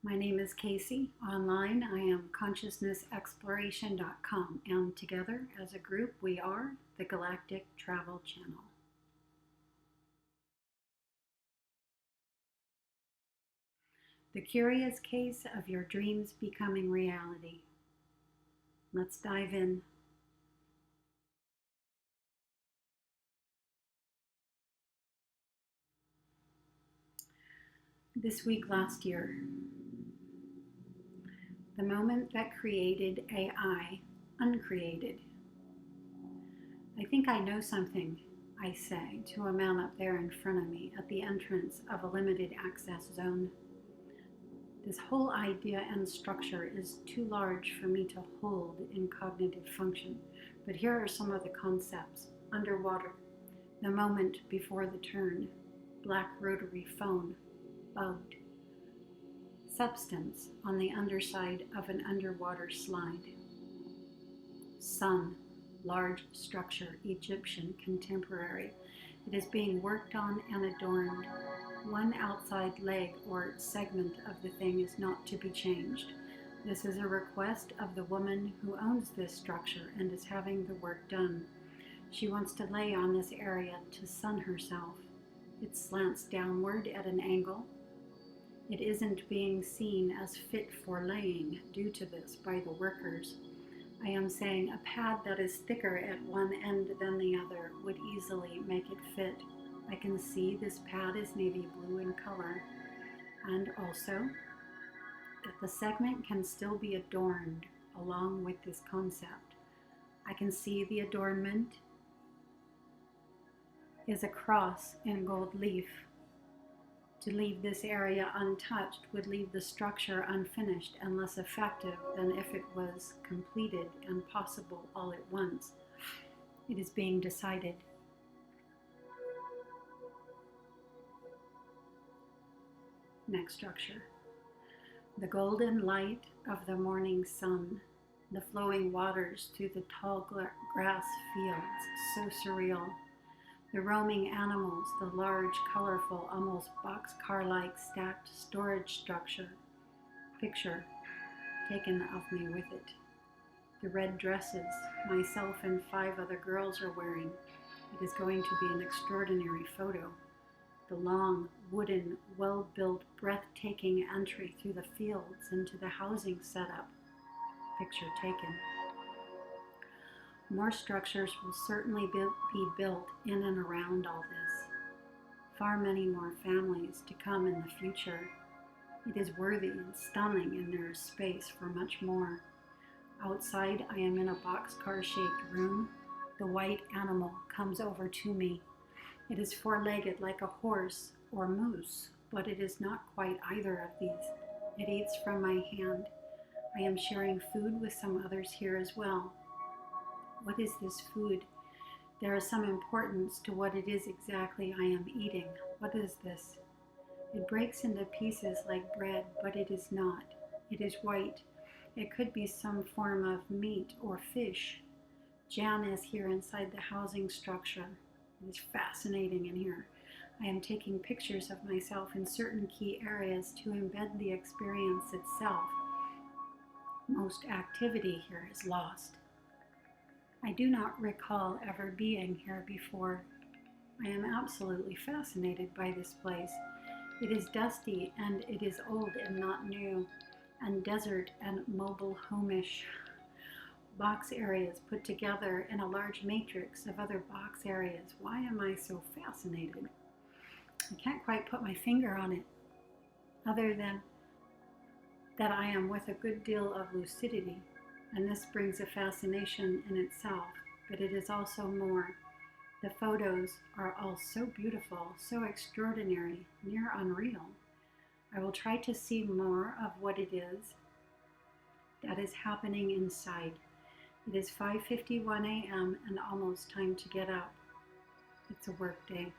My name is Casey. Online, I am consciousnessexploration.com, and together as a group, we are the Galactic Travel Channel. The curious case of your dreams becoming reality. Let's dive in. This week last year, the moment that created AI uncreated. I think I know something, I say to a man up there in front of me at the entrance of a limited access zone. This whole idea and structure is too large for me to hold in cognitive function, but here are some of the concepts. Underwater, the moment before the turn, black rotary phone, bugged. Substance on the underside of an underwater slide. Sun, large structure, Egyptian, contemporary. It is being worked on and adorned. One outside leg or segment of the thing is not to be changed. This is a request of the woman who owns this structure and is having the work done. She wants to lay on this area to sun herself. It slants downward at an angle. It isn't being seen as fit for laying due to this by the workers. I am saying a pad that is thicker at one end than the other would easily make it fit. I can see this pad is navy blue in color, and also that the segment can still be adorned along with this concept. I can see the adornment is a cross in gold leaf. To leave this area untouched would leave the structure unfinished and less effective than if it was completed and possible all at once. It is being decided. Next structure. The golden light of the morning sun, the flowing waters through the tall grass fields, so surreal. The roaming animals, the large, colorful, almost boxcar-like stacked storage structure. Picture taken of me with it. The red dresses myself and 5 other girls are wearing. It is going to be an extraordinary photo. The long, wooden, well-built, breathtaking entry through the fields into the housing setup. Picture taken. More structures will certainly be built in and around all this. Far many more families to come in the future. It is worthy and stunning, and there is space for much more. Outside, I am in a boxcar-shaped room. The white animal comes over to me. It is 4-legged like a horse or moose, but it is not quite either of these. It eats from my hand. I am sharing food with some others here as well. What is this food? There is some importance to what it is exactly I am eating. What is this? It breaks into pieces like bread, but it is not. It is white. It could be some form of meat or fish. Jan is here inside the housing structure. It is fascinating in here. I am taking pictures of myself in certain key areas to embed the experience itself. Most activity here is lost. I do not recall ever being here before. I am absolutely fascinated by this place. It is dusty and it is old and not new, and desert and mobile homish. Box areas put together in a large matrix of other box areas. Why am I so fascinated? I can't quite put my finger on it, other than that I am with a good deal of lucidity. And this brings a fascination in itself, but it is also more. The photos are all so beautiful, so extraordinary, near unreal. I will try to see more of what it is that is happening inside. It is 5:51 a.m. and almost time to get up. It's a work day.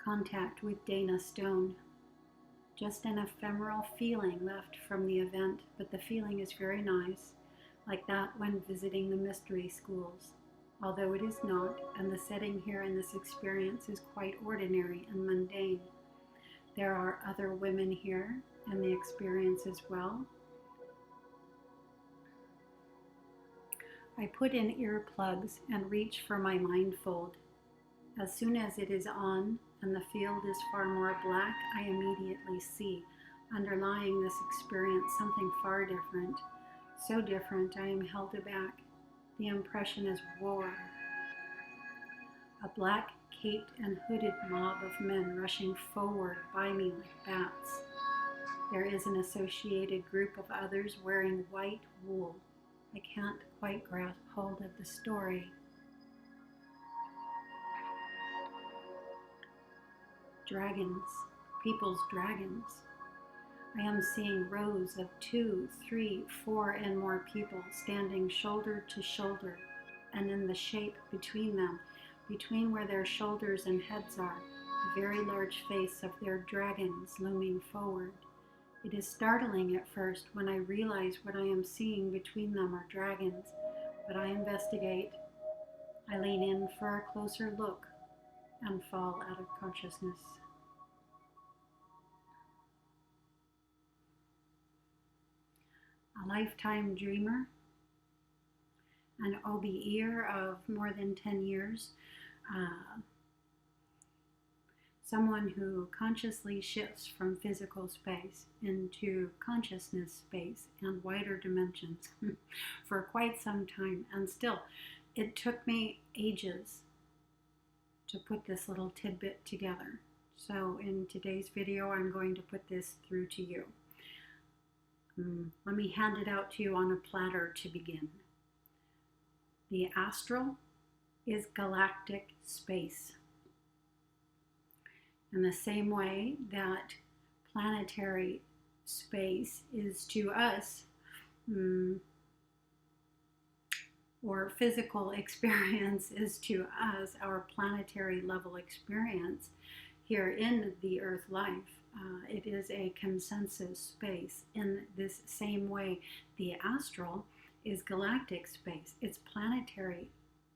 Contact with Dana Stone. Just an ephemeral feeling left from the event, but the feeling is very nice, like that when visiting the mystery schools. although it is not, and the setting here in this experience is quite ordinary and mundane. There are other women here in the experience as well. I put in earplugs and reach for my mindfold. As soon as it is on and the field is far more black, I immediately see, underlying this experience, something far different. So different, I am held aback. The impression is war. A black, caped and hooded mob of men rushing forward by me like bats. There is an associated group of others wearing white wool. I can't quite grasp hold of the story. Dragons, people's dragons. I am seeing rows of 2, 3, 4 and more people standing shoulder to shoulder, and in the shape between them, between where their shoulders and heads are, the very large face of their dragons looming forward. It is startling at first when I realize what I am seeing between them are dragons, but I investigate. I lean in for a closer look and fall out of consciousness. A lifetime dreamer, an OBEer of more than 10 years, someone who consciously shifts from physical space into consciousness space and wider dimensions for quite some time. And still, it took me ages to put this little tidbit together. So in today's video, I'm going to put this through to you. Let me hand it out to you on a platter to begin. The astral is galactic space. In the same way that planetary space is to us, or physical experience is to us, our planetary level experience here in the earth life. It is a consensus space. In this same way, the astral is galactic space. It's planetary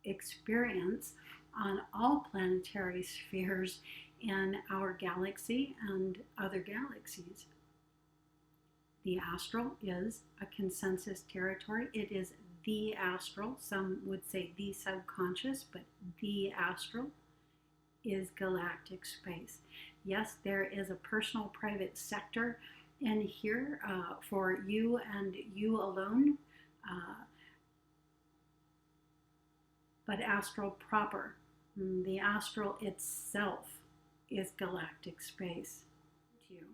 experience on all planetary spheres in our galaxy and other galaxies. The astral is a consensus territory. It is the astral. Some would say the subconscious, but the astral is galactic space. Yes, there is a personal private sector in here for you and you alone, but astral proper, the astral itself is galactic space.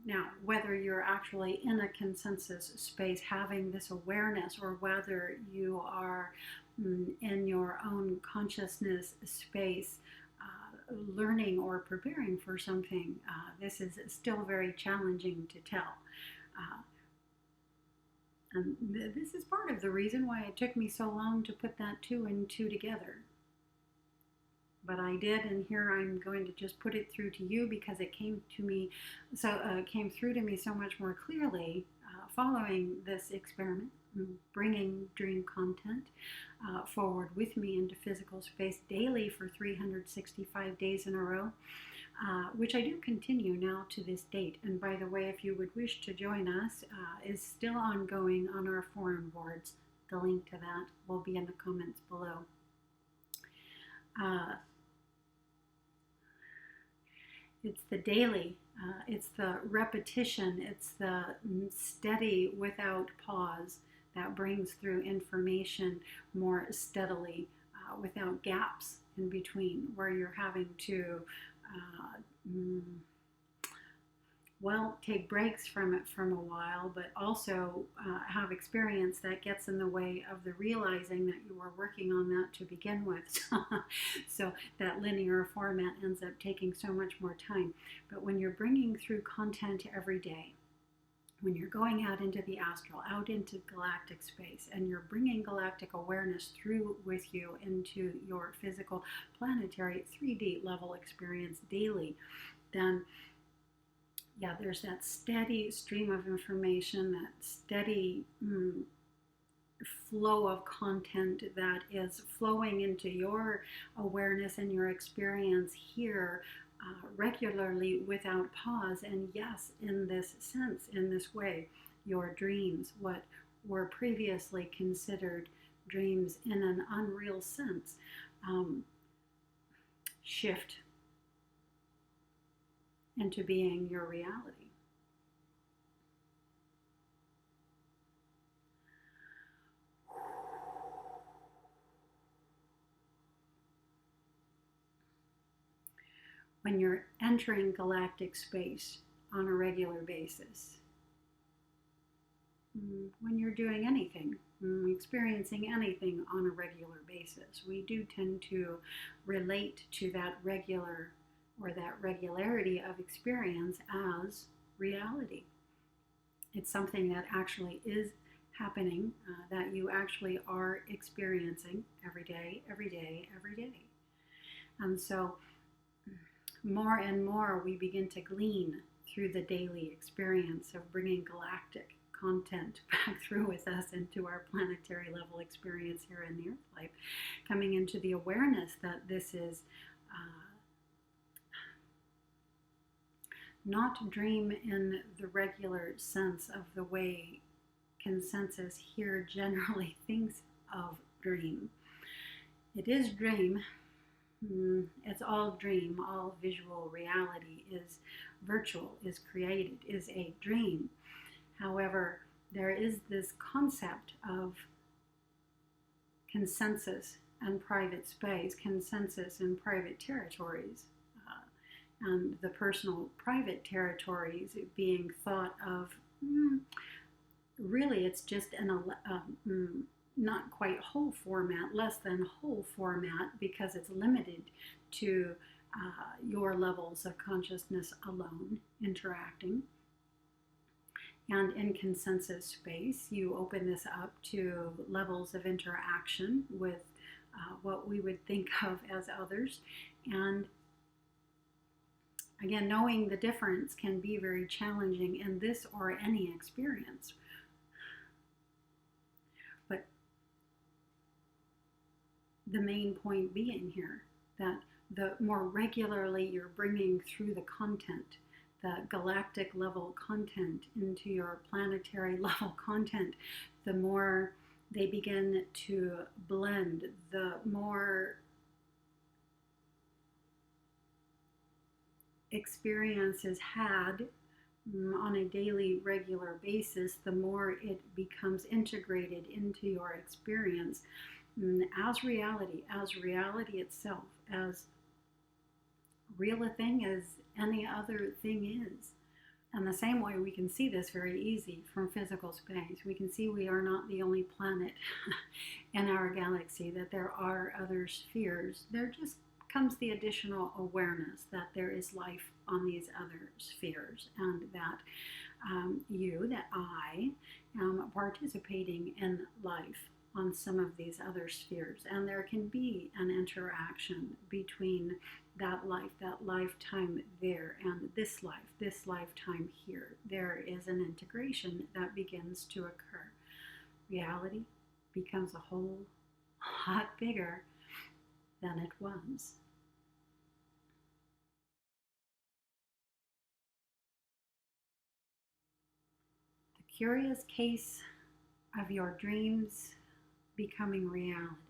Now, whether you're actually in a consensus space having this awareness, or whether you are in your own consciousness space learning or preparing for something, this is still very challenging to tell. And this is part of the reason why it took me so long to put that 2 and 2 together. But I did, and here I'm going to just put it through to you because it came through to me so much more clearly following this experiment, bringing dream content forward with me into physical space daily for 365 days in a row, which I do continue now to this date. And by the way, if you would wish to join us, is still ongoing on our forum boards. The link to that will be in the comments below. It's the daily, it's the repetition, it's the steady without pause that brings through information more steadily, without gaps in between, where you're having to, take breaks from it from a while, but also have experience that gets in the way of the realizing that you were working on that to begin with. So that linear format ends up taking so much more time. But when you're bringing through content every day, when you're going out into the astral, out into galactic space, and you're bringing galactic awareness through with you into your physical planetary 3D level experience daily, then there's that steady stream of information, that steady flow of content that is flowing into your awareness and your experience here regularly without pause. And yes, in this sense, in this way, your dreams, what were previously considered dreams in an unreal sense, um, shift into being your reality. When you're entering galactic space on a regular basis, when you're doing anything, experiencing anything on a regular basis, we do tend to relate to that regular or that regularity of experience as reality. It's something that actually is happening, that you actually are experiencing every day, every day, every day. And so, more and more, we begin to glean through the daily experience of bringing galactic content back through with us into our planetary level experience here in the Earth life, coming into the awareness that this is not dream in the regular sense of the way consensus here generally thinks of dream. It is dream. It's all dream. All visual reality is virtual, is created, is a dream. However, there is this concept of consensus and private space, consensus and private territories, and the personal private territories being thought of, really it's just an not quite whole format, less than whole format, because it's limited to your levels of consciousness alone interacting. And in consensus space, you open this up to levels of interaction with what we would think of as others. And again, knowing the difference can be very challenging in this or any experience. But the main point being here that the more regularly you're bringing through the content, the galactic level content into your planetary level content, the more they begin to blend, the more experience is had on a daily, regular basis, the more it becomes integrated into your experience as reality itself, as real a thing as any other thing is. And the same way we can see this very easy from physical space. We can see we are not the only planet in our galaxy, that there are other spheres. There just comes the additional awareness that there is life on these other spheres, and that that I am participating in life on some of these other spheres. And there can be an interaction between that life, that lifetime there, and this lifetime here. There is an integration that begins to occur. Reality becomes a whole lot bigger than it was. The curious case of your dreams becoming reality.